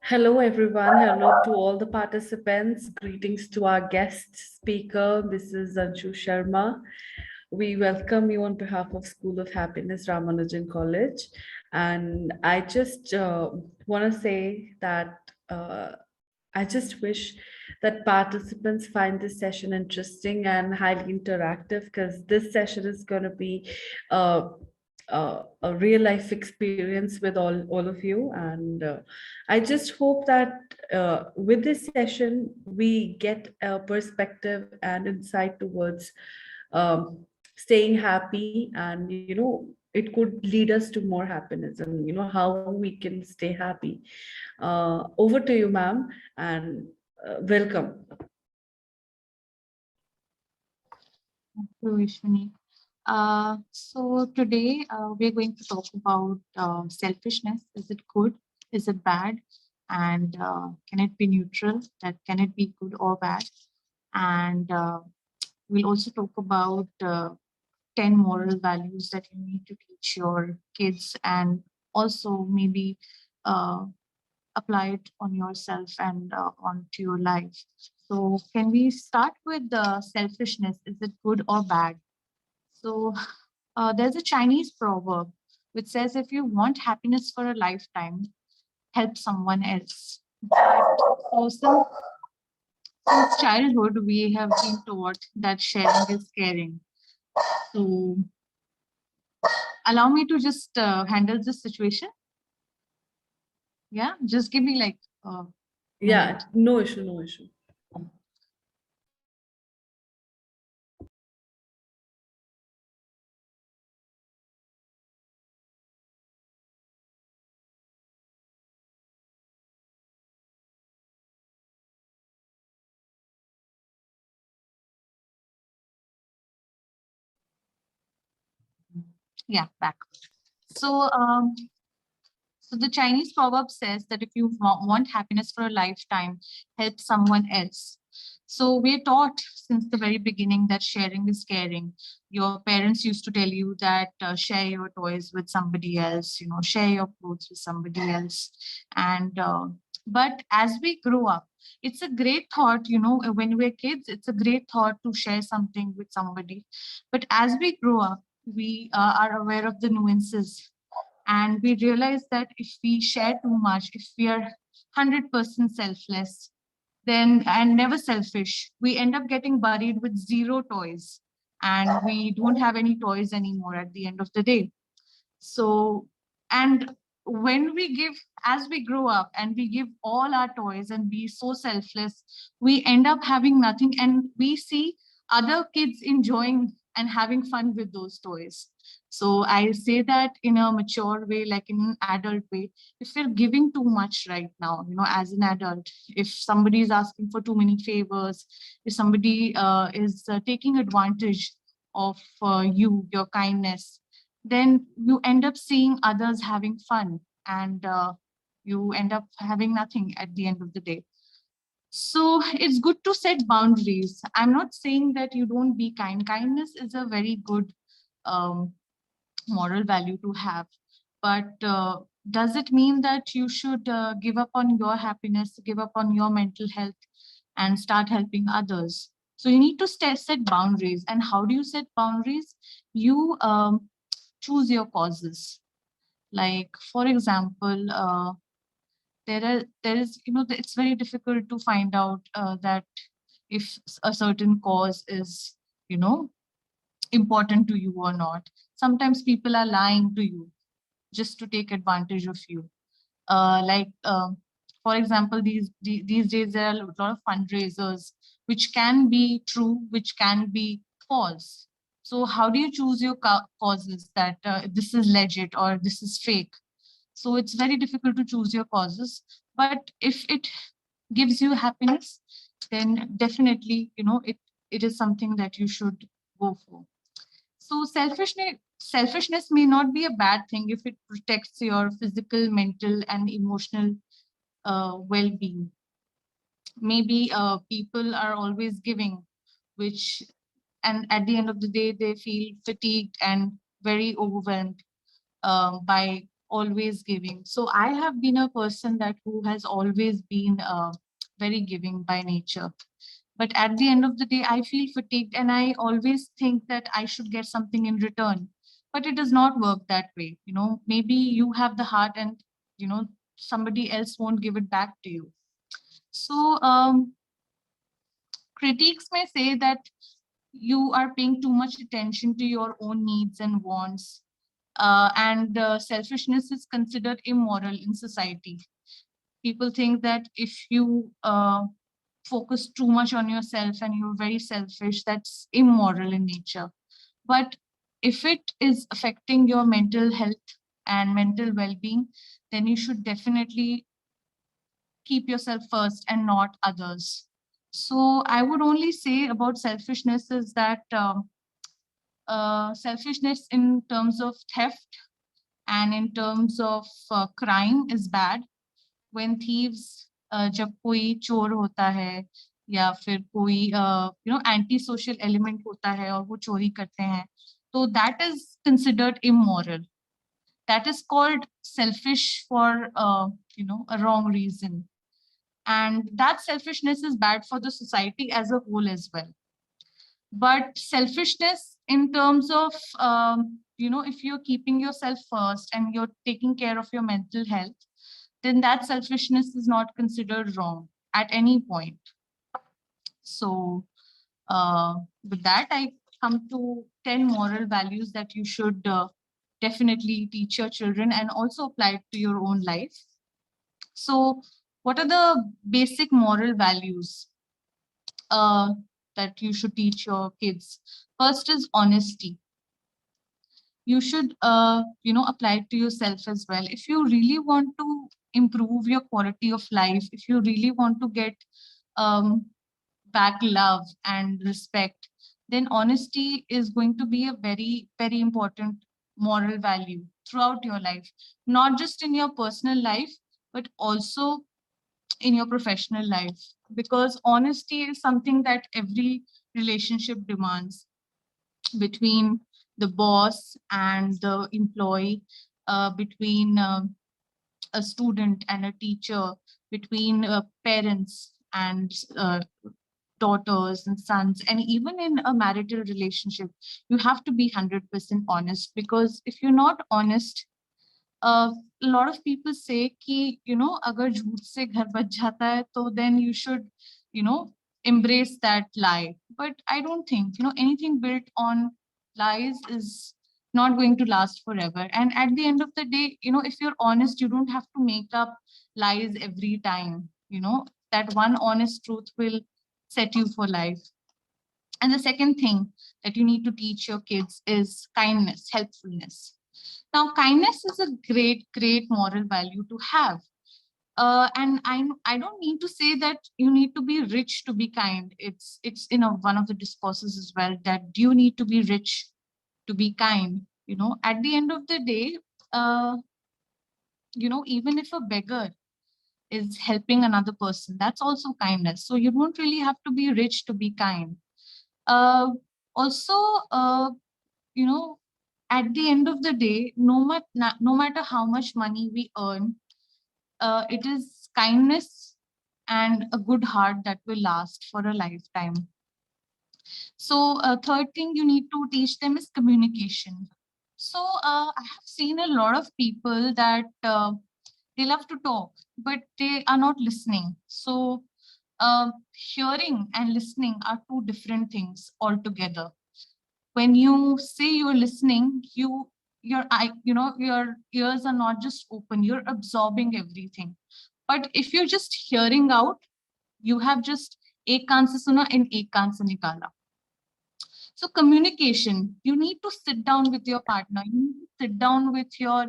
Hello, everyone. Hello to all the participants. Greetings to our guest speaker. This is Anshu Sharma. We welcome you on behalf of School of Happiness, Ramanujan College. And I just want to say that I just wish that participants find this session interesting and highly interactive because this session is going to be uh, a real life experience with all of you. And I just hope that with this session, we get a perspective and insight towards staying happy, and it could lead us to more happiness, and how we can stay happy. Over to you, ma'am, and welcome. Thank you, Ishwanik. So today we're going to talk about selfishness. Is it good? Is it bad? And can it be neutral? That can it be good or bad? And we'll also talk about 10 moral values that you need to teach your kids, and also maybe uh, apply it on yourself and onto your life. So can we start with selfishness? Is it good or bad? So there's a Chinese proverb which says, if you want happiness for a lifetime, help someone else. So since childhood, we have been taught that sharing is caring. So allow me to just handle this situation. Yeah, just give me like a Yeah, minute. no issue, no issue. Yeah, back. So so the Chinese proverb says that if you want happiness for a lifetime, help someone else. So we're taught since the very beginning that sharing is caring. Your parents used to tell you that share your toys with somebody else, share your clothes with somebody else. And but as we grow up, it's a great thought, when we're kids, it's a great thought to share something with somebody. But as we grow up, we are aware of the nuances, and we realize that if we share too much, if we are 100% selfless, then and never selfish, we end up getting buried with zero toys, and we don't have any toys anymore at the end of the day. So, and when we give, as we grow up and we give all our toys and be so selfless, we end up having nothing, and we see other kids enjoying and having fun with those toys. So I say that in a mature way, like in an adult way, if we're giving too much right now, as an adult, if somebody is asking for too many favors, if somebody is taking advantage of your kindness, then you end up seeing others having fun, and you end up having nothing at the end of the day. So it's good to set boundaries. I'm not saying that you don't be kind. Kindness is a very good um, moral value to have. But does it mean that you should give up on your happiness, give up on your mental health, and start helping others? So you need to set boundaries. And how do you set boundaries? You choose your causes. Like, for example, there is, it's very difficult to find out that if a certain cause is, you know, important to you or not. Sometimes people are lying to you just to take advantage of you. For example, these days there are a lot of fundraisers which can be true, which can be false. So how do you choose your causes that this is legit or this is fake? So it's very difficult to choose your causes. But if it gives you happiness, then definitely, it is something that you should go for. So selfishness may not be a bad thing if it protects your physical, mental, and emotional well-being. Maybe people are always giving, which, and at the end of the day, they feel fatigued and very overwhelmed by always giving. So I have been a person that who has always been very giving by nature. But at the end of the day, I feel fatigued and I always think that I should get something in return. But it does not work that way. You know, maybe you have the heart and, you know, somebody else won't give it back to you. So critics may say that you are paying too much attention to your own needs and wants, and selfishness is considered immoral in society. People think that if you focus too much on yourself and you're very selfish, that's immoral in nature. But if it is affecting your mental health and mental well-being, then you should definitely keep yourself first and not others. So I would only say about selfishness is that selfishness in terms of theft and in terms of crime is bad. When thieves, जब कोई चोर होता है या फिर कोई anti social element होता है और वो चोरी करते हैं, तो that is considered immoral. That is called selfish for a wrong reason, and that selfishness is bad for the society as a whole as well. But selfishness in terms of if you're keeping yourself first and you're taking care of your mental health, then that selfishness is not considered wrong at any point. So with that, I come to 10 moral values that you should definitely teach your children and also apply it to your own life. So what are the basic moral values that you should teach your kids? First is honesty. You should apply it to yourself as well. If you really want to improve your quality of life, if you really want to get um, back love and respect, then honesty is going to be a very, very important moral value throughout your life, not just in your personal life, but also in your professional life, because honesty is something that every relationship demands, between the boss and the employee, between a student and a teacher, between parents and daughters and sons, and even in a marital relationship, you have to be 100% honest. Because if you're not honest, a lot of people say कि अगर झूठ से घर बच जाता है तो then you should you know embrace that lie. But I don't think anything built on lies is not going to last forever. And at the end of the day, if you're honest, you don't have to make up lies every time. That one honest truth will set you for life. And the second thing that you need to teach your kids is kindness, helpfulness. Now, kindness is a great, great moral value to have. And I don't need to say that you need to be rich to be kind. It's one of the discourses as well, that do you need to be rich to be kind? At the end of the day, uh, even if a beggar is helping another person, that's also kindness. So you don't really have to be rich to be kind. Uh, Also, at the end of the day, no matter how much money we earn, it is kindness and a good heart that will last for a lifetime. So third thing you need to teach them is communication. So I have seen a lot of people that they love to talk, but they are not listening. So hearing and listening are two different things altogether. When you say you're listening, your ears are not just open, you're absorbing everything. But if you're just hearing out, you have just ek kaan se suna and ek kaan se nikala. So communication, you need to sit down with your partner, you need to sit down with your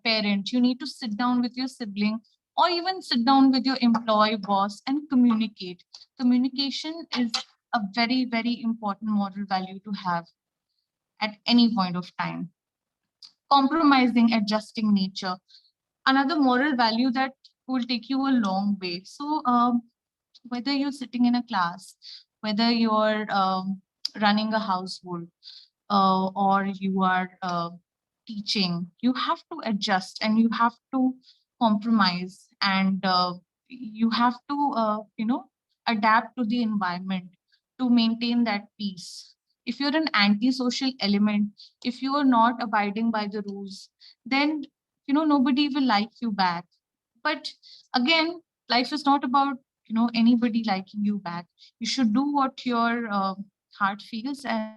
parent, you need to sit down with your sibling, or even sit down with your employee boss and communicate. Communication is a very, very important moral value to have at any point of time. Compromising, adjusting nature, another moral value that will take you a long way. So whether you're sitting in a class, whether you're running a household, or you are teaching, you have to adjust and you have to compromise, and you have to adapt to the environment to maintain that peace. If you're an antisocial element, if you are not abiding by the rules, then nobody will like you back. But again, life is not about anybody liking you back. You should do what your heart feels, and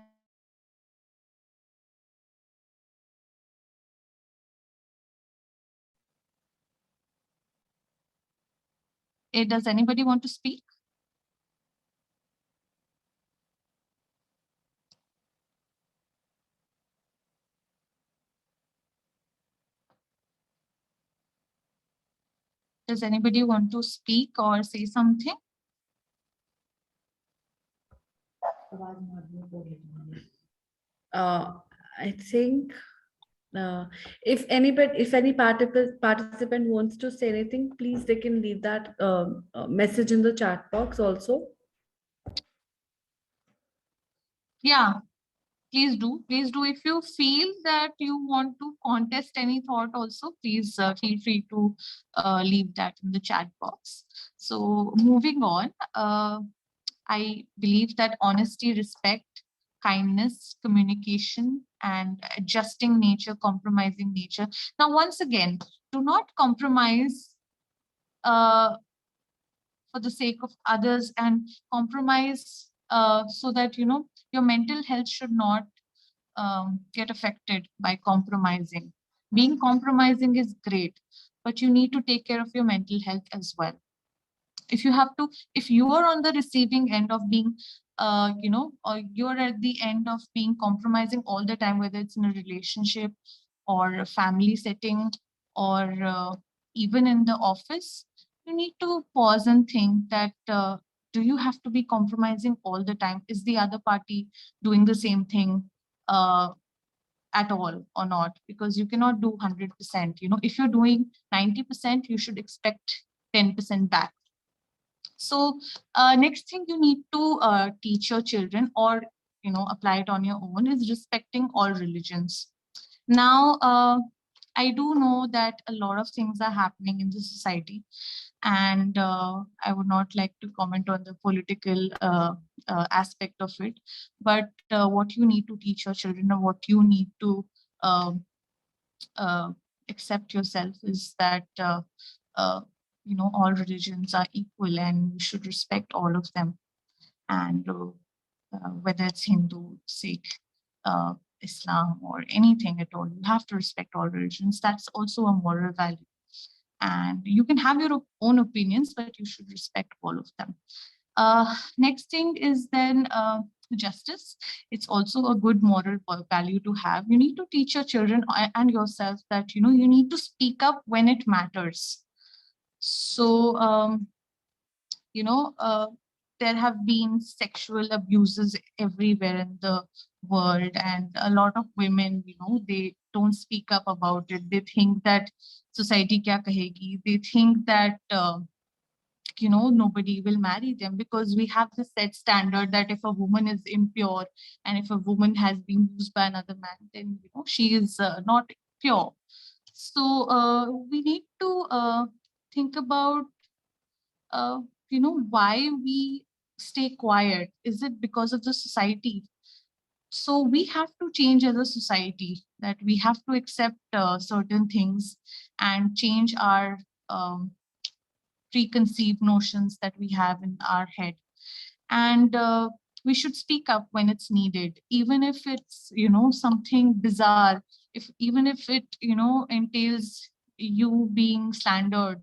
does anybody want to speak? Does anybody want to speak or say something? Uh, I think if any participant wants to say anything, please they can leave that message in the chat box also. Yeah, please do. Please do. If you feel that you want to contest any thought also, please feel free to leave that in the chat box. So moving on, I believe that honesty, respect, kindness, communication, and adjusting nature, compromising nature. Now, once again, do not compromise uh, for the sake of others, and compromise so that your mental health should not get affected by compromising. Being compromising is great, but you need to take care of your mental health as well. If you are on the receiving end of being or you're at the end of being compromising all the time, whether it's in a relationship or a family setting, or even in the office, you need to pause and think that do you have to be compromising all the time? Is the other party doing the same thing uh, at all or not? Because you cannot do 100%. If you're doing 90%, you should expect 10% back. So next thing you need to teach your children, or apply it on your own, is respecting all religions. Now, I do know that a lot of things are happening in the society, and I would not like to comment on the political aspect of it. But what you need to teach your children, or what you need to um, uh, accept yourself, is that uh, all religions are equal and you should respect all of them. And whether it's Hindu, Sikh, Islam, or anything at all, you have to respect all religions. That's also a moral value. And you can have your own opinions, but you should respect all of them. Next thing is then justice. It's also a good moral value to have. You need to teach your children and yourself that you need to speak up when it matters. So you know there have been sexual abuses everywhere in the world, and a lot of women, they don't speak up about it. They think that society kya kahegi. They think that nobody will marry them, because we have the set standard that if a woman is impure and if a woman has been used by another man, then she is not pure. So we need to think about uh, why we stay quiet. Is it because of the society? So we have to change as a society, that we have to accept certain things and change our preconceived notions that we have in our head. And we should speak up when it's needed, even if it's something bizarre, if even if it entails you being slandered.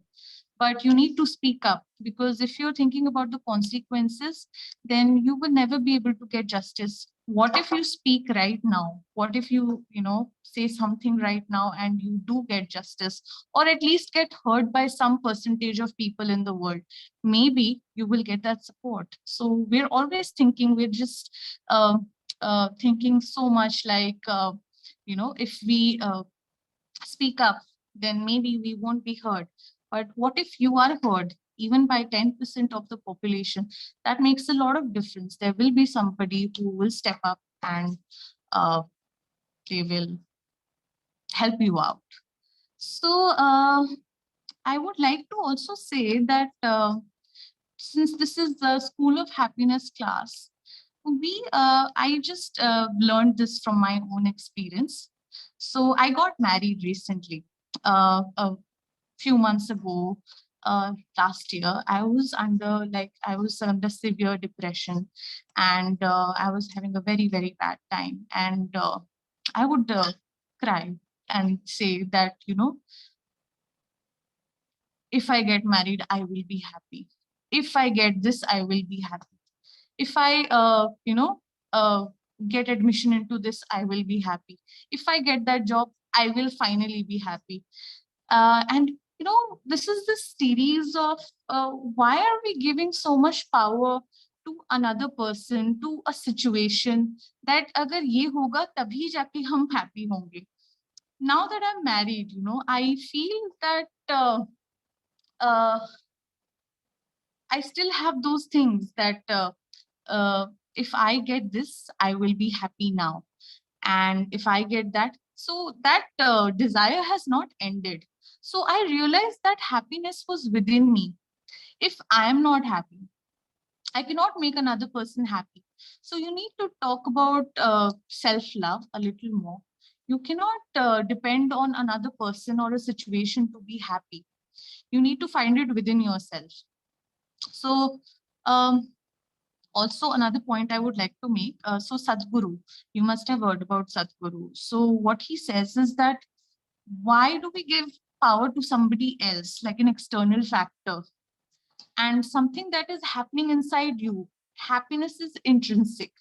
But you need to speak up, because if you're thinking about the consequences, then you will never be able to get justice. What if you speak right now? What if you say something right now and you do get justice, or at least get heard by some percentage of people in the world? Maybe you will get that support. So we're always thinking, we're just thinking so much like if we speak up, then maybe we won't be heard. But what if you are heard, even by 10% of the population? That makes a lot of difference. There will be somebody who will step up, and they will help you out. So I would like to also say that since this is the School of Happiness class, I just learned this from my own experience. So I got married recently, a few months ago. Last year, I was under severe depression, and I was having a very very bad time, and I would cry and say that, if I get married, I will be happy. If I get this, I will be happy. If I, get admission into this, I will be happy. If I get that job, I will finally be happy. And this is the series of why are we giving so much power to another person, to a situation, that agar ye hoga tabhi jaake hum happy honge. Now that I'm married, I feel that uh, I still have those things that if I get this, I will be happy now. And if I get that, so that desire has not ended. So I realized that happiness was within me. If I am not happy, I cannot make another person happy. So you need to talk about self love a little more. You cannot depend on another person or a situation to be happy. You need to find it within yourself. So, also another point I would like to make. So Sadhguru, you must have heard about Sadhguru. So what he says is that, why do we give power to somebody else, like an external factor, and something that is happening inside you? Happiness is intrinsic,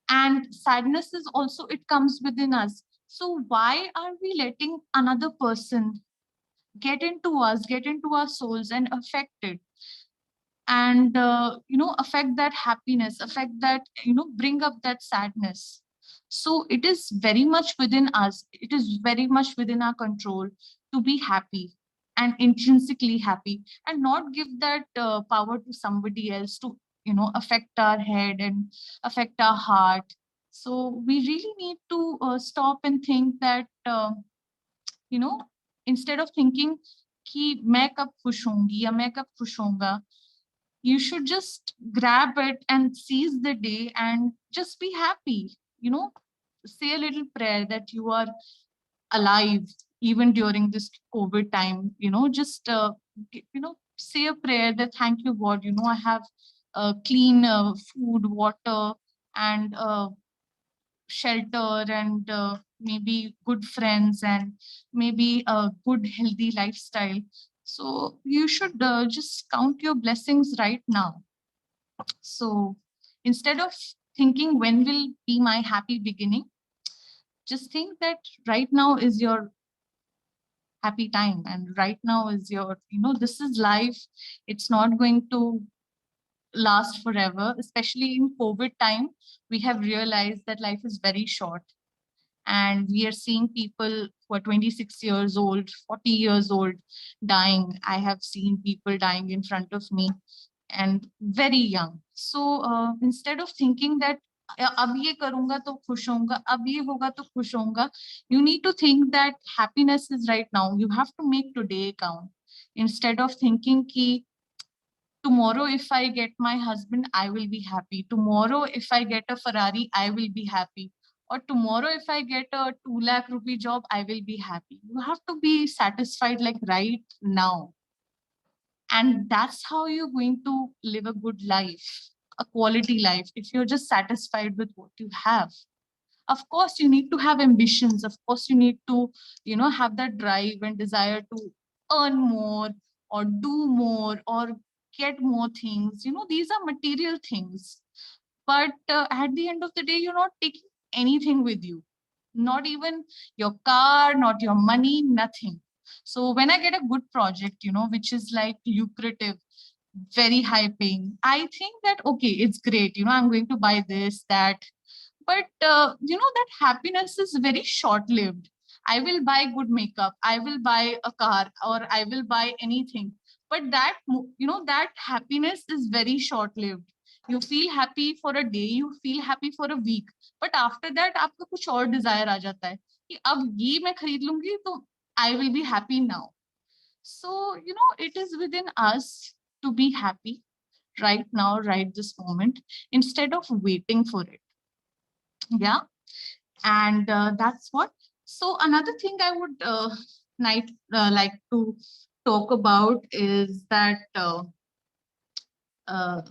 and sadness is also, it comes within us. So why are we letting another person get into us, get into our souls and affect it? And affect that happiness, affect that, bring up that sadness. So it is very much within us, it is very much within our control to be happy and intrinsically happy, and not give that power to somebody else to affect our head and affect our heart. So we really need to stop and think that you know instead of thinking कि मैं कब खुश होंगी या मैं कब खुश होऊंगा, you should just grab it and seize the day and just be happy. Say a little prayer that you are alive even during this COVID time. Just say a prayer that, thank you God, I have clean food, water, and shelter, and maybe good friends, and maybe a good healthy lifestyle. So you should just count your blessings right now. So instead of thinking when will be my happy beginning, just think that right now is your happy time, and right now is your, this is life. It's not going to last forever, especially in COVID time. We have realized that life is very short, and we are seeing people who are 26 years old, 40 years old dying. I have seen people dying in front of me, and very young. So instead of thinking that अब ये करूंगा तो खुश होऊंगा, अब ये होगा तो खुश होऊंगा, you need to think that happiness is right now. You have to make today count. Instead of thinking कि tomorrow if I get my husband, I will be happy. Tomorrow if I get a Ferrari, I will be happy. Or tomorrow if I get a 2 lakh rupee job, I will be happy. You have to be satisfied like right now. And that's how you're going to live a good life, a quality life, if you're just satisfied with what you have. Of course, you need to have ambitions. Of course, you need to, have that drive and desire to earn more, or do more, or get more things. These are material things. But at the end of the day, you're not taking anything with you, not even your car, not your money, nothing. So when I get a good project, which is like lucrative, very high paying, I think that, okay, it's great. I'm going to buy this, that. But, that happiness is very short lived. I will buy good makeup, I will buy a car, or I will buy anything. But that, that happiness is very short lived. You feel happy for a day, you feel happy for a week, but after that आपका कुछ और desire आ जाता है कि अब ये मैं खरीद लूंगी तो I will be happy now. So it is within us to be happy right now, right this moment, instead of waiting for it. Yeah. And that's what. So another thing I would like to talk about is that uh,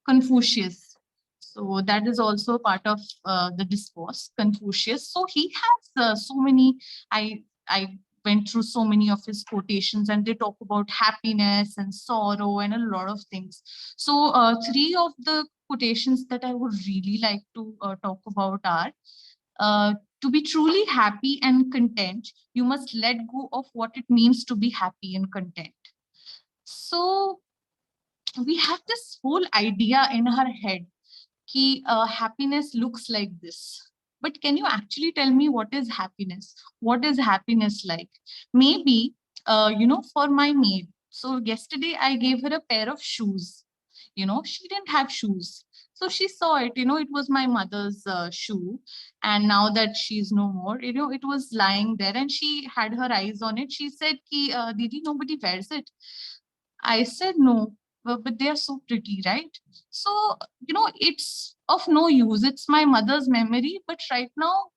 Confucius. So that is also part of the discourse, Confucius. So he has so many, I went through so many of his quotations, and they talk about happiness and sorrow and a lot of things. So three of the quotations that I would really like to talk about are, to be truly happy and content, you must let go of what it means to be happy and content. So we have this whole idea in our head कि happiness looks like this. But can you actually tell me what is happiness? What is happiness like? Maybe, for my maid. So yesterday I gave her a pair of shoes. She didn't have shoes. So she saw it, it was my mother's shoe. And now that she's no more, it was lying there and she had her eyes on it. She said, Ki, Didi, nobody wears it. I said no, but they are so pretty, right? So, it's of no use. It's my mother's memory, but right now,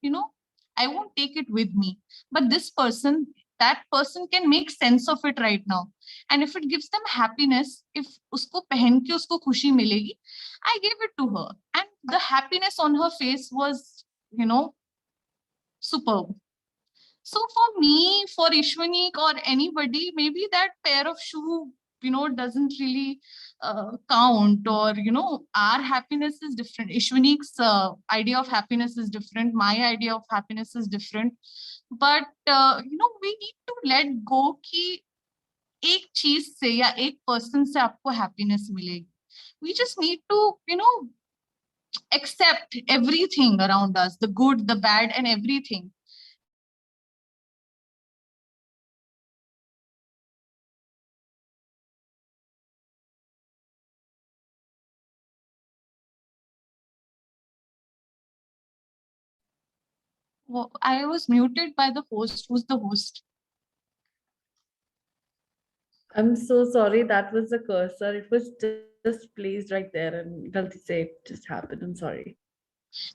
I won't take it with me. But this person, that person can make sense of it right now. And if it gives them happiness, if usko pehen ke usko khushi milegi, I gave it to her. And the happiness on her face was, superb. So for me, for Ishwanik or anybody, maybe that pair of shoe, doesn't really count, or, our happiness is different. Ishwanik's idea of happiness is different. My idea of happiness is different. But, we need to let go कि एक चीज से या एक person से आपको happiness मिलेगी. We just need to, accept everything around us, the good, the bad, and everything. Well, I was muted by the host. Who's the host? I'm so sorry. That was the cursor. It was just placed right there, and Galti say it just happened. I'm sorry.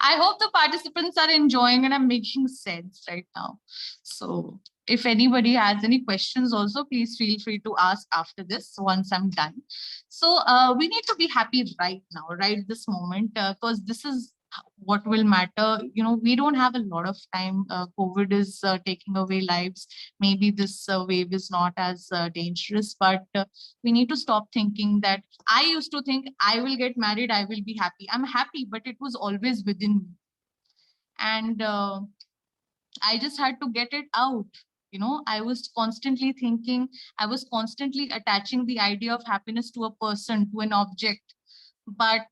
I hope the participants are enjoying and I'm making sense right now. So if anybody has any questions also, please feel free to ask after this once I'm done. So we need to be happy right now, right this moment, because this is what will matter. We don't have a lot of time. COVID is taking away lives. Maybe this wave is not as dangerous, but we need to stop thinking that I used to think I will get married, I will be happy. I'm happy, but it was always within me. And I just had to get it out. I was constantly thinking, I was constantly attaching the idea of happiness to a person, to an object. But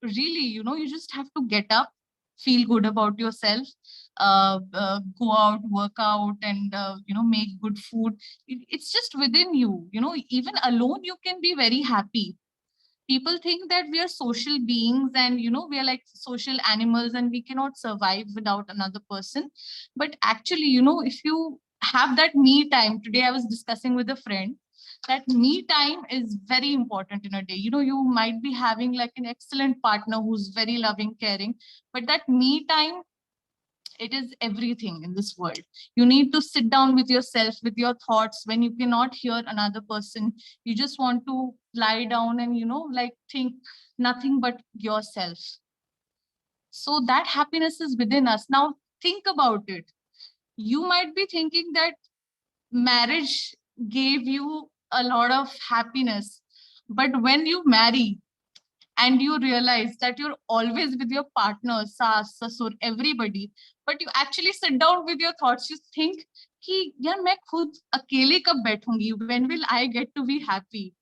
really, you just have to get up, feel good about yourself, go out, work out, and, make good food. It's just within you. Even alone, you can be very happy. People think that we are social beings and we are like social animals and we cannot survive without another person. But actually, if you have that me time, today I was discussing with a friend that me time is very important in a day. You might be having like an excellent partner who's very loving, caring, but that me time, it is everything in this world. You need to sit down with yourself, with your thoughts. When you cannot hear another person, you just want to lie down and like think nothing but yourself. So that happiness is within us. Now think about it. You might be thinking that marriage gave you a lot of happiness, but when you marry and you realize that you're always with your partner, saas, sasur, everybody, but you actually sit down with your thoughts, you think कि यार मैं खुद अकेले कब बैठूंगी, when will I get to be happy?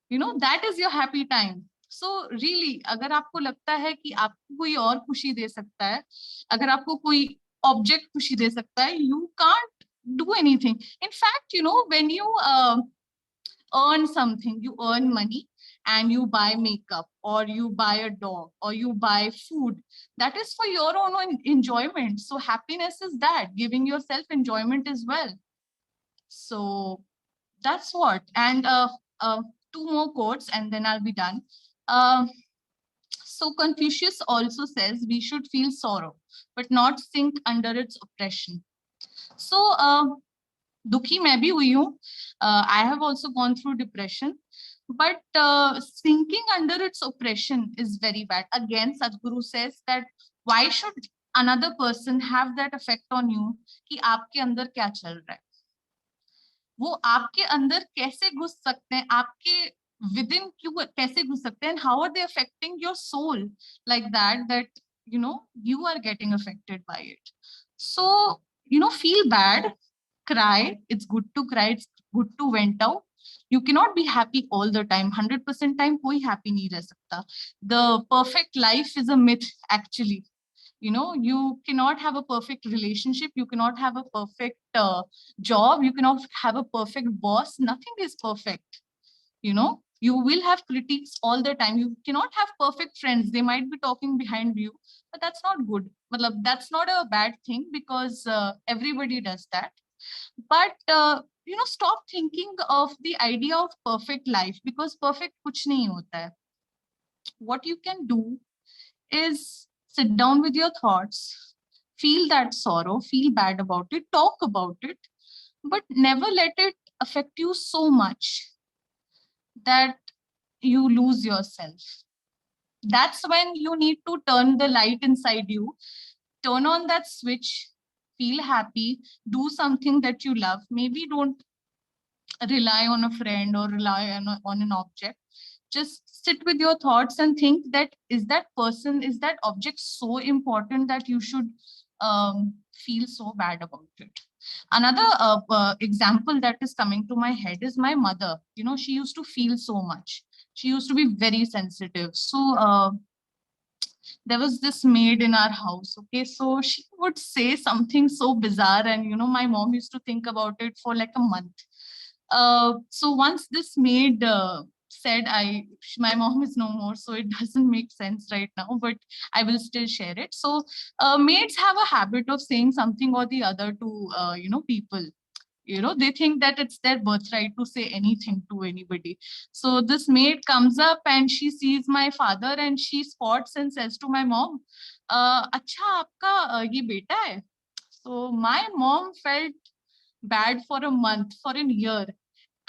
That is your happy time. So really, अगर आपको लगता है कि आपको कोई और खुशी दे सकता है, अगर आपको कोई ऑब्जेक्ट खुशी दे सकता है, you can't do anything. In fact, when you earn something, you earn money, and you buy makeup, or you buy a dog, or you buy food, that is for your own enjoyment. So happiness is that, giving yourself enjoyment as well. So that's what. And two more quotes and then I'll be done. Uh, so Confucius also says we should feel sorrow, but not sink under its oppression. So दुखी मैं भी हुई हूँ. I have also gone through depression, but sinking under its oppression is very bad. Again, Sadhguru says that why should another person have that effect on you कि आपके अंदर क्या चल रहा है, वो आपके अंदर कैसे घुस सकते हैं, आपके within क्यों कैसे घुस सकते हैं, and how are they affecting your soul like that you know you are getting affected by it. So feel bad, cry. It's good to cry. It's good to vent out. You cannot be happy all the time. 100% time कोई happy नहीं रह सकता. The perfect life is a myth, actually. You cannot have a perfect relationship. You cannot have a perfect job. You cannot have a perfect boss. Nothing is perfect. You will have critiques all the time. You cannot have perfect friends. They might be talking behind you, but that's not good. That's not a bad thing, because everybody does that. But stop thinking of the idea of perfect life, because perfect kuch nahi hota hai. What you can do is sit down with your thoughts, feel that sorrow, feel bad about it, talk about it, but never let it affect you so much that you lose yourself. That's when you need to turn the light inside you, turn on that switch, feel happy, do something that you love. Maybe don't rely on a friend or rely on an object. Just sit with your thoughts and think that is that person, is that object so important that you should feel so bad about it. Another example that is coming to my head is my mother. She used to feel so much. She used to be very sensitive. So there was this maid in our house. Okay, so she would say something so bizarre, and my mom used to think about it for like a month. So once this maid said, my mom is no more, so it doesn't make sense right now, but I will still share it. So maids have a habit of saying something or the other to people. They think that it's their birthright to say anything to anybody. So this maid comes up and she sees my father and she spots and says to my mom, "Acha, aapka ye beta hai?" So my mom felt bad for a month, for a year,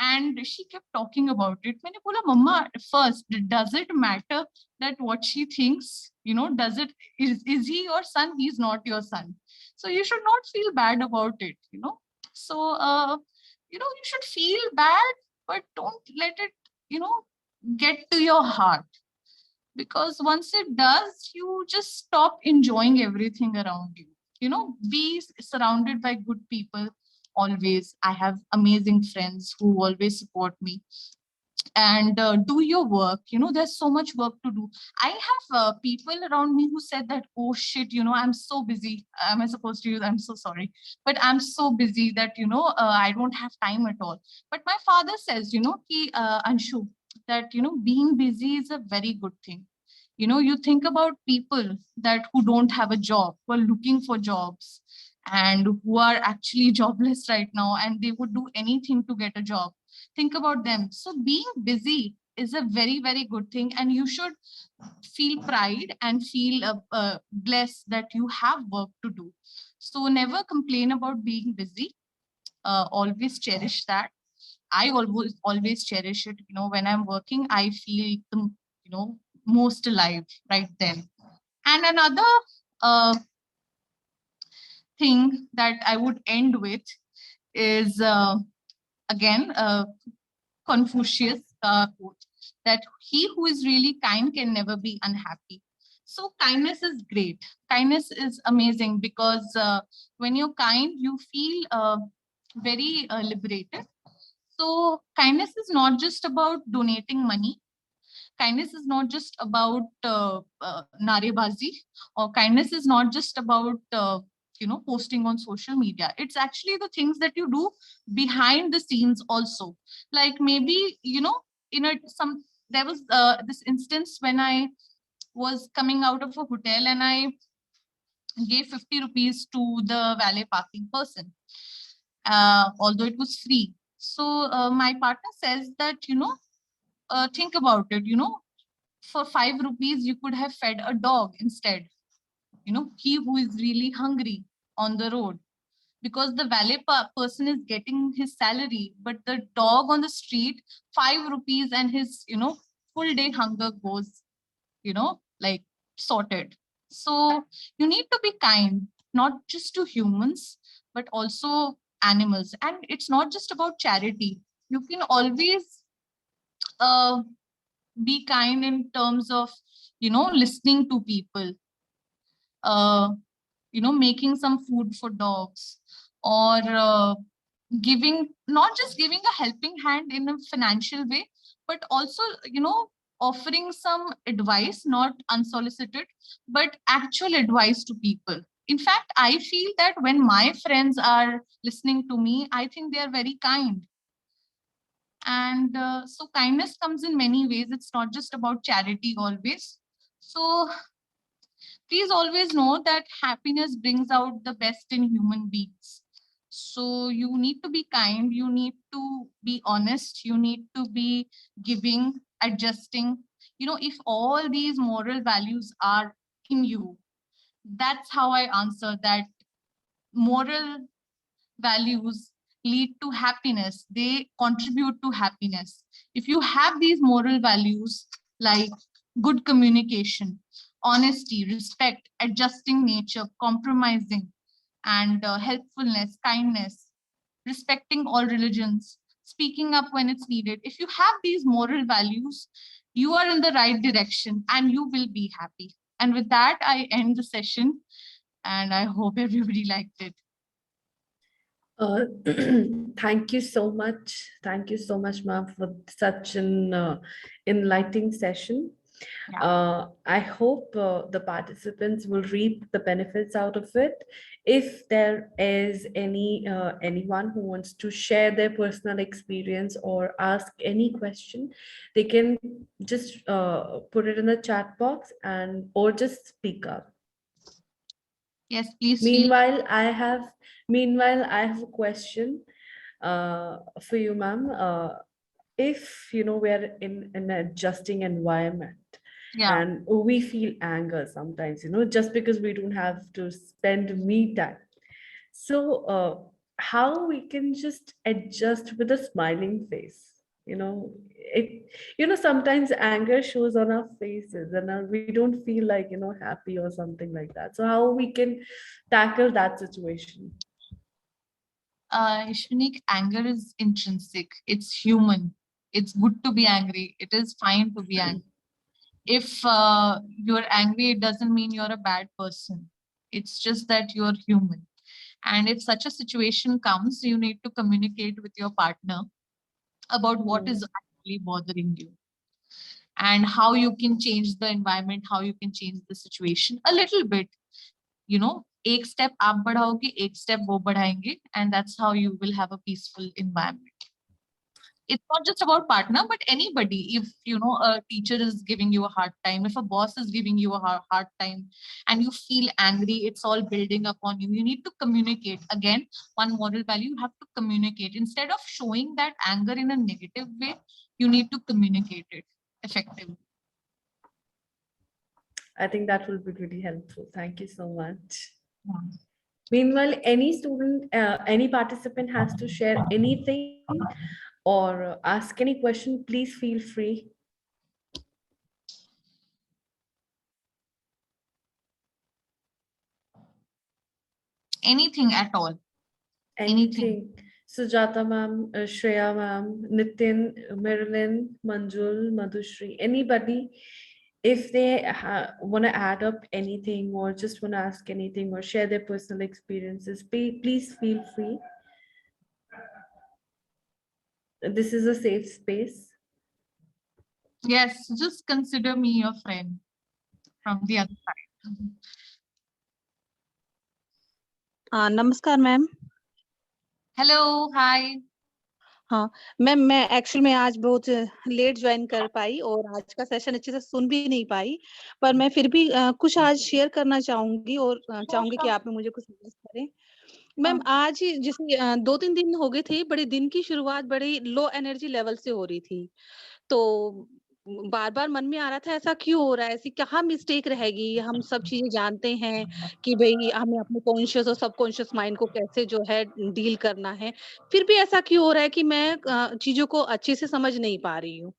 and she kept talking about it. मैंने बोला, "Mama, first, does it matter that what she thinks? Does it is he your son? He's not your son. So you should not feel bad about it. So you should feel bad, but don't let it get to your heart, because once it does, you just stop enjoying everything around you. Be surrounded by good people always. I have amazing friends who always support me, and do your work. There's so much work to do. I have people around me who said that, "Oh shit, I'm so busy. Am I supposed to use, I'm so sorry, but I'm so busy that I don't have time at all." But my father says, Anshu, that being busy is a very good thing. You think about people that who don't have a job, who are looking for jobs, and who are actually jobless right now, and they would do anything to get a job. Think about them. So being busy is a very, very good thing, and you should feel pride and feel blessed that you have work to do. So never complain about being busy. Always cherish that. I always cherish it. When I'm working, I feel the most alive right then. And another thing that I would end with is again Confucius quote, that he who is really kind can never be unhappy. So kindness is great. Kindness is amazing, because when you're kind, you feel very liberated. So kindness is not just about donating money. Kindness is not just about narebazi, or kindness is not just about posting on social media. It's actually the things that you do behind the scenes also. Like maybe in a some there was this instance when I was coming out of a hotel and I gave 50 rupees to the valet parking person, although it was free. So my partner says that, think about it, for 5 rupees, you could have fed a dog instead, he who is really hungry on the road, because the valet person is getting his salary, but the dog on the street, 5 rupees, and his, full day hunger goes, like sorted. So you need to be kind, not just to humans, but also animals. And it's not just about charity. You can always uh, be kind in terms of, listening to people, uh, making some food for dogs, or giving, not just giving a helping hand in a financial way, but also, offering some advice, not unsolicited, but actual advice to people. In fact, I feel that when my friends are listening to me, I think they are very kind. And so kindness comes in many ways. It's not just about charity always. So please always know that happiness brings out the best in human beings. So you need to be kind, you need to be honest, you need to be giving, adjusting. If all these moral values are in you, that's how I answer that moral values lead to happiness, they contribute to happiness. If you have these moral values like good communication, honesty, respect, adjusting nature, compromising, and helpfulness, kindness, respecting all religions, speaking up when it's needed, if you have these moral values, you are in the right direction and you will be happy. And with that, I end the session, and I hope everybody liked it. Uh, thank you so much. Thank you so much, ma'am, for such an enlightening session. I hope the participants will reap the benefits out of it. If there is anyone who wants to share their personal experience or ask any question, they can just put it in the chat box and or just speak up. Yes, please feel. Meanwhile, I have a question for you, ma'am. If we're in an adjusting environment Yeah. and we feel anger sometimes, just because we don't have to spend me time. So how we can just adjust with a smiling face? Sometimes anger shows on our faces and we don't feel like happy or something like that. So how we can tackle that situation? Ishwanik, anger is intrinsic. It's human. It's good to be angry. It is fine to be angry. If you're angry, it doesn't mean you're a bad person. It's just that you're human. And if such a situation comes, you need to communicate with your partner about what is actually bothering you and how you can change the environment, how you can change the situation a little bit. एक step आप बढ़ाओगे, एक step वो बढ़ाएंगे, and that's how you will have a peaceful environment. It's not just about partner, but anybody. If a teacher is giving you a hard time, if a boss is giving you a hard time, and you feel angry, it's all building up on you. You need to communicate. Again, one moral value: you have to communicate instead of showing that anger in a negative way. You need to communicate it effectively. I think that will be really helpful. Thank you so much. Yeah. Meanwhile, any participant has to share anything or ask any question, please feel free. Anything at all. Anything. Sujata ma'am, Shreya ma'am, Nitin, Marilyn, Manjul, Madhushri, anybody, if they want to add up anything or just want to ask anything or share their personal experiences, please feel free. This is a safe space. Yes, just consider me your friend from the other side. Namaskar, ma'am. Hello, hi. हाँ ma'am, मैं actually मैं आज बहुत late join कर पाई और आज का session अच्छे से सुन भी नहीं पाई, पर मैं फिर भी कुछ आज शेयर करना चाहूंगी और चाहूंगी कि आप मुझे कुछ सजेस्ट करें। मैम आज ही जैसे 2-3 दिन हो गए थे, बड़े दिन की शुरुआत बड़ी लो एनर्जी लेवल से हो रही थी, तो बार बार मन में आ रहा था ऐसा क्यों हो रहा है, ऐसी कहाँ मिस्टेक रहेगी। हम सब चीजें जानते हैं कि भाई हमें अपने कॉन्शियस और सबकॉन्शियस माइंड को कैसे जो है डील करना है, फिर भी ऐसा क्यों हो रहा है कि मैं चीजों को अच्छे से समझ नहीं पा रही हूँ।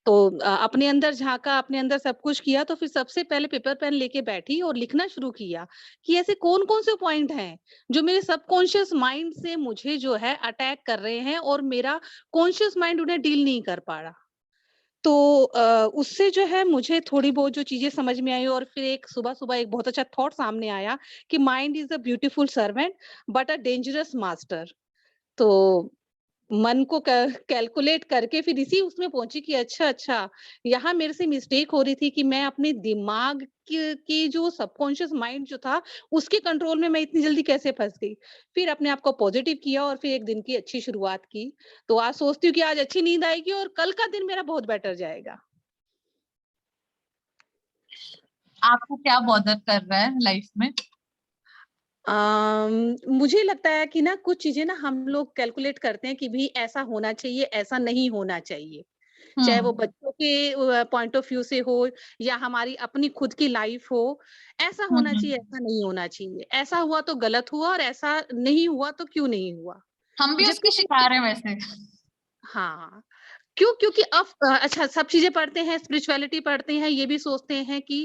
तो अपने अंदर झांका, अपने अंदर सब कुछ किया, तो फिर सबसे पहले पेपर पेन लेके बैठी और लिखना शुरू किया कि ऐसे कौन कौन से पॉइंट हैं जो मेरे सबकॉन्शियस माइंड से मुझे जो है अटैक कर रहे हैं और मेरा कॉन्शियस माइंड उन्हें डील नहीं कर पा रहा। तो उससे जो है मुझे थोड़ी बहुत जो चीजें समझ में आई और फिर एक सुबह-सुबह एक बहुत अच्छा थॉट सामने आया कि mind is a beautiful servant but a dangerous master. तो मन को कैलकुलेट करके फिर इसी उसमें पहुंची कि अच्छा यहाँ मेरे से मिस्टेक हो रही थी कि मैं अपने दिमाग की जो सबकॉन्शियस माइंड जो था उसके कंट्रोल में मैं इतनी जल्दी कैसे फंस गई। फिर अपने आप को पॉजिटिव किया और फिर एक दिन की अच्छी शुरुआत की। तो आज सोचती हूँ कि आज अच्छी नींद आएगी और कल का दिन मेरा बहुत बेटर जाएगा। आपको क्या बॉदर कर रहा है लाइफ में? मुझे लगता है कि ना कुछ चीजें ना हम लोग कैलकुलेट करते हैं कि भी ऐसा होना चाहिए, ऐसा नहीं होना चाहिए। चाहे वो बच्चों के पॉइंट ऑफ व्यू से हो या हमारी अपनी खुद की लाइफ हो, ऐसा होना चाहिए, ऐसा नहीं होना चाहिए। ऐसा हुआ तो गलत हुआ और ऐसा नहीं हुआ तो क्यों नहीं हुआ। हम भी उसके जबकि शिकार हैं वैसे। हाँ, क्यों? क्योंकि अब अच्छा सब चीजें पढ़ते हैं, स्पिरिचुअलिटी पढ़ते हैं, ये भी सोचते हैं कि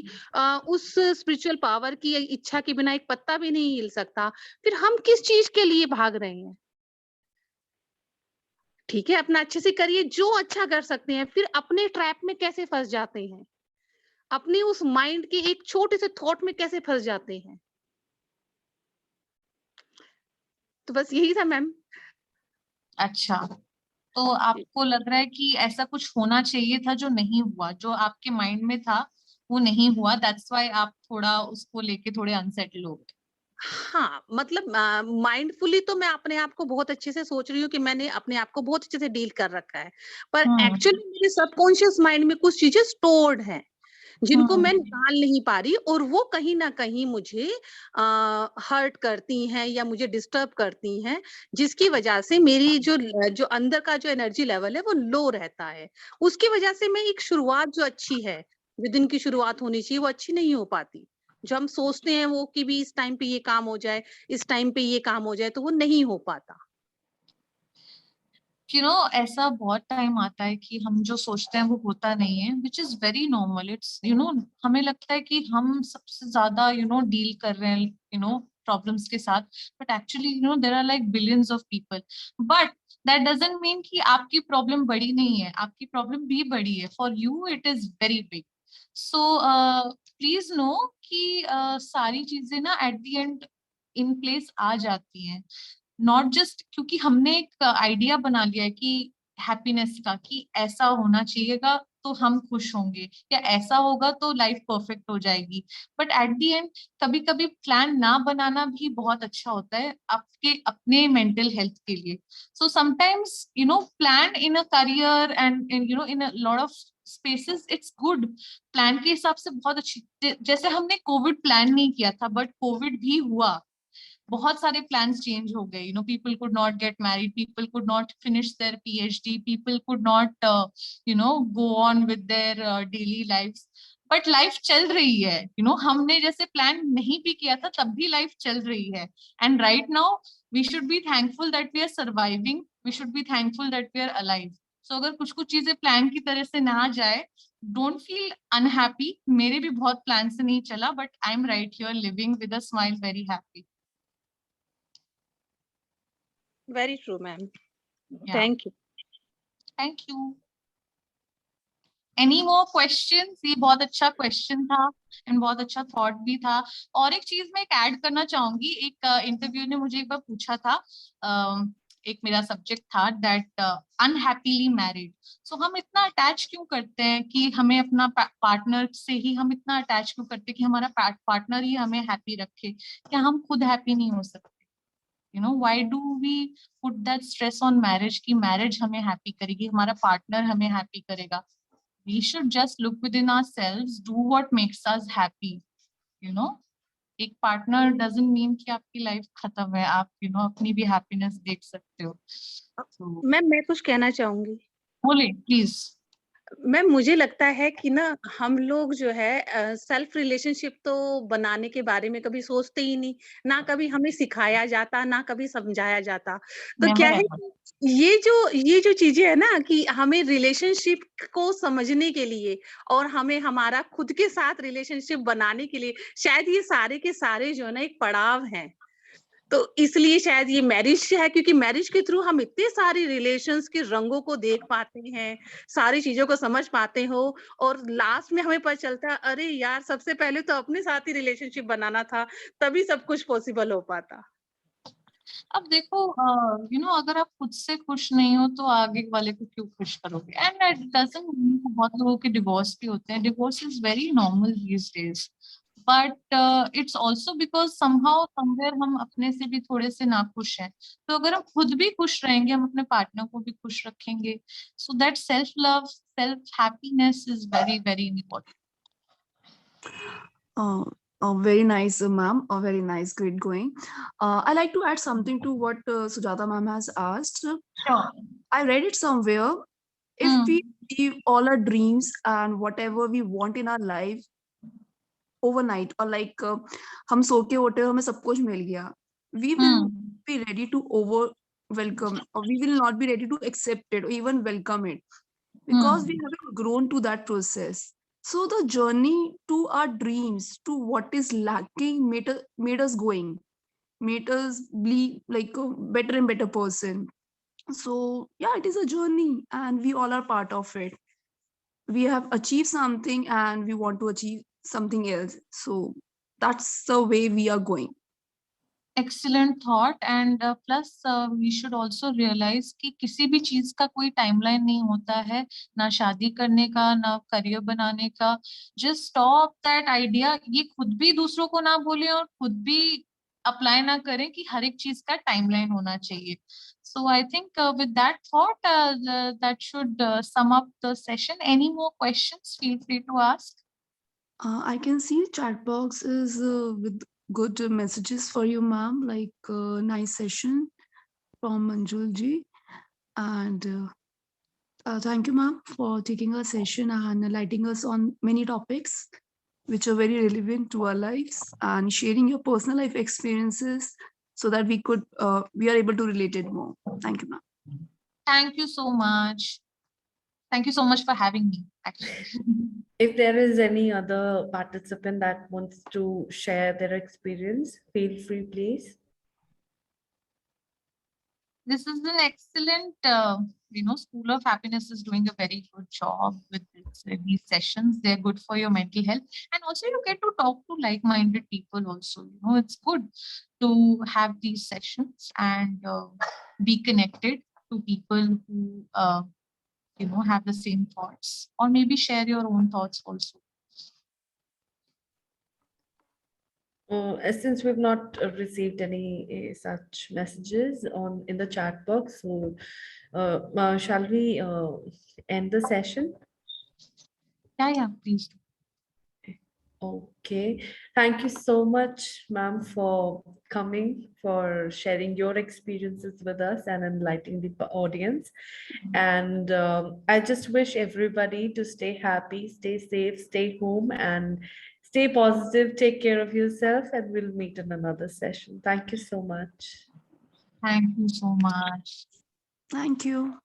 उस स्पिरिचुअल पावर की इच्छा के बिना एक पत्ता भी नहीं हिल सकता। फिर हम किस चीज के लिए भाग रहे हैं? ठीक है, अपना अच्छे से करिए, जो अच्छा कर सकते हैं, फिर अपने ट्रैप में कैसे फँस जाते हैं? अपने उस माइंड के एक छोटे से थॉट में कैसे फँस जाते हैं? तो बस यही था मैम। अच्छा, तो आपको लग रहा है कि ऐसा कुछ होना चाहिए था जो नहीं हुआ, जो आपके माइंड में था वो नहीं हुआ, दैट्स व्हाई आप थोड़ा उसको लेके थोड़े अनसेटल हो गए। हाँ, मतलब माइंडफुली तो मैं अपने आप को बहुत अच्छे से सोच रही हूँ कि मैंने अपने आप को बहुत अच्छे से डील कर रखा है। पर हम्म एक्चुअली मेरे सबकॉन्शियस माइंड में कुछ चीज़ें स्टोर्ड हैं, जिनको मैं हम्म निकाल नहीं पा रही और वो कहीं न कहीं मुझे हर्ट करती हैं या मुझे डिस्टर्ब करती हैं, जिसकी वजह से मेरी जो अंदर का जो एनर्जी लेवल है वो लो रहता है। उसकी वजह से मैं एक शुरुआत जो अच्छी है, जो दिन की शुरुआत होनी चाहिए वो अच्छी नहीं हो पाती। जो हम सोचते हैं वो कि भी इस टाइम पे ये काम हो जाए, इस टाइम पे ये काम हो जाए, तो वो नहीं हो पाता। ऐसा बहुत टाइम आता है कि हम जो सोचते हैं वो होता नहीं है, which is very normal. It's हमें लगता है कि हम सबसे ज्यादा डील कर रहे हैं प्रॉब्लम्स के साथ, but actually there are like billions of people. But that doesn't mean कि आपकी प्रॉब्लम बड़ी नहीं है, आपकी प्रॉब्लम भी बड़ी है। For you it is very big. So please know कि सारी चीजें ना at the end in place आ जाती हैं। नॉट जस्ट क्योंकि हमने एक आइडिया बना लिया है कि हैप्पीनेस का, कि ऐसा होना चाहिएगा तो हम खुश होंगे, या ऐसा होगा तो लाइफ परफेक्ट हो जाएगी। बट एट द एंड कभी कभी प्लान ना बनाना भी बहुत अच्छा होता है आपके अपने मेंटल हेल्थ के लिए। So sometimes plan in a career and in a lot of spaces it's good. Plan के हिसाब से बहुत अच्छी, जैसे हमने कोविड प्लान नहीं किया था बट कोविड भी हुआ। बहुत सारे प्लान्स चेंज हो गए। People could not get married, people could not finish their PhD, people could not go on with their daily lifes. But life चल रही है। हमने जैसे प्लान नहीं भी किया था तब भी लाइफ चल रही है। And right now we should be thankful that we are surviving, we should be thankful that we are alive. So अगर कुछ कुछ चीजें प्लान की तरह से ना जाए, डोंट फील अनहैप्पी। मेरे भी बहुत प्लान से नहीं चला, but I am right here living with a smile, very happy. Very true ma'am. Yeah, thank you. Thank you. Any more questions? ये बहुत अच्छा क्वेश्चन था एंड बहुत अच्छा थॉट भी था। और एक चीज मैं एक ऐड करना चाहूंगी। एक इंटरव्यू ने मुझे एक बार पूछा था, एक मेरा सब्जेक्ट था दैट अनहैप्पीली मैरिड। सो हम इतना अटैच क्यों करते हैं कि हमें अपना पार्टनर से ही हम इतना अटैच क्यों करते हैं कि हमारा पार्टनर ही हमें हैप्पी रखे? क्या हम खुद हैप्पी नहीं हो सकते? You know, why do we put that stress on marriage कि marriage हमें happy करेगी, हमारा partner हमें happy करेगा? We should just look within ourselves, do what makes us happy. You know, एक partner doesn't mean कि आपकी life खत्म है, आप you know अपनी भी happiness देख सकते हो. So मैम मैं कुछ कहना चाहूंगी। बोले please. मैम मुझे लगता है कि ना हम लोग जो है सेल्फ रिलेशनशिप तो बनाने के बारे में कभी सोचते ही नहीं, ना कभी हमें सिखाया जाता, ना कभी समझाया जाता। तो Never क्या है ever. कि ये जो चीजें है ना कि हमें रिलेशनशिप को समझने के लिए और हमें हमारा खुद के साथ रिलेशनशिप बनाने के लिए शायद ये सारे के सारे जो है ना एक पड़ाव हैं। तो इसलिए शायद ये मैरिज है, क्योंकि मैरिज के थ्रू हम इतने सारे रिलेशंस के रंगों को देख पाते हैं, सारी चीजों को समझ पाते हो, और लास्ट में हमें पता चलता है अरे यार सबसे पहले तो अपने साथ ही रिलेशनशिप बनाना था, तभी सब कुछ पॉसिबल हो पाता। अब देखो यू नो अगर आप खुद से खुश नहीं हो तो आगे वाले को क्यों खुश करोगे? एंड इट डजंट मीन, बहुत लोगों के डिवोर्स भी होते हैं, divorce is very normal these days, but it's also because somehow somewhere हम अपने से भी थोड़े से नाखुश हैं। तो अगर हम खुद भी खुश रहेंगे, हम अपने पार्टनर को भी खुश रखेंगे, so that self love, self happiness is very very important. Very nice, ma'am. Very nice, great going. I like to add something to what Sujata ma'am has asked. Sure. I read it somewhere. If we achieve all our dreams and whatever we want in our life overnight, or like हम सो के उठे हमें सब कुछ मिल गया, we will be ready to welcome, or we will not be ready to accept it or even welcome it, because we haven't grown to that process. So the journey to our dreams, to what is lacking, made us going, made us be like a better and better person. So yeah, it is a journey and we all are part of it. We have achieved something and we want to achieve something else. So that's the way we are going. Excellent thought. And plus we should also realize कि किसी भी चीज का कोई timeline नहीं होता है, ना शादी करने का, ना करियर बनाने का. Just stop that idea. ये खुद भी दूसरों को ना बोले और खुद भी अप्लाई ना करें कि हर एक चीज का टाइमलाइन होना चाहिए. So I think with that thought, that should sum up the session. Any more questions? Feel free to ask. I can see chat box is with good messages for you, ma'am, like nice session from Manjul ji. And thank you, ma'am, for taking a session and enlightening us on many topics which are very relevant to our lives, and sharing your personal life experiences so that we are able to relate it more. Thank you, ma'am. Thank you so much. Thank you so much for having me, actually. If there is any other participant that wants to share their experience, feel free, please. This is an excellent, School of Happiness is doing a very good job with these sessions. They're good for your mental health. And also you get to talk to like-minded people also. You know, it's good to have these sessions and be connected to people who, have the same thoughts, or maybe share your own thoughts also. Since we've not received any such messages in the chat box, so shall we end the session? Yeah, please do. Okay, thank you so much, ma'am, for coming, for sharing your experiences with us and enlightening the audience. And I just wish everybody to stay happy, stay safe, stay home, and stay positive. Take care of yourself, and we'll meet in another session. Thank you so much. Thank you so much. Thank you.